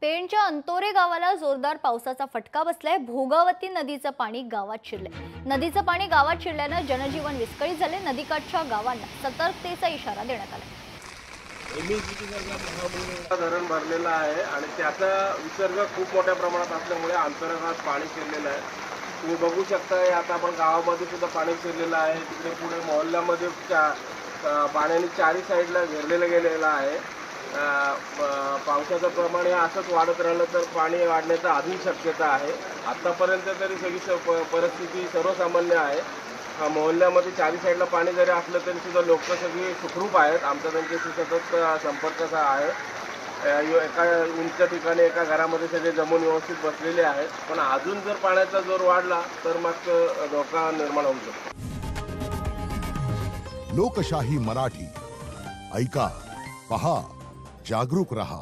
पेणच्या अंतोरे गावाला जोरदार पावसाचा फटका बसलाय। भोगावती नदीचं पाणी गावात शिरलंय। नदीचं पाणी गावात शिरल्यानं जनजीवन विस्कळीत झाले। नदीकाठच्या गावांना सतर्कतेचा इशारा देण्यात आला। धरण भरलेलं आहे आणि त्याचा विसर्ग खूप मोठ्या प्रमाणात असल्यामुळे अंतोरे गावात पाणी शिरलेलं आहे। तुम्ही बघू शकता आता आपण गावामध्ये सुद्धा पाणी शिरलेलं आहे। तिकडे पुढे मोहल्ल्यामध्ये पाण्याने चारी साईडला घेरलेलं गेलेलं आहे। पावसाचं प्रमाण हे असंच वाढत राहिलं तर पाणी वाढण्याची अजून शक्यता आहे। आतापर्यंत तरी सगळी परिस्थिती सर्वसामान्य आहे। मोहल्ल्यामध्ये चारी साईडला पाणी जरी असलं तरी सुद्धा लोक सगळी सुखरूप आहेत। आमचा त्यांच्याशी सतत संपर्क आहे। एका उंच ठिकाणी एका घरामध्ये सगळे जमून व्यवस्थित बसलेले आहेत, पण अजून जर पाण्याचा जोर वाढला तर मग धोका निर्माण होऊ शकतो। लोकशाही मराठी ऐका, पहा, जागरूक रहा।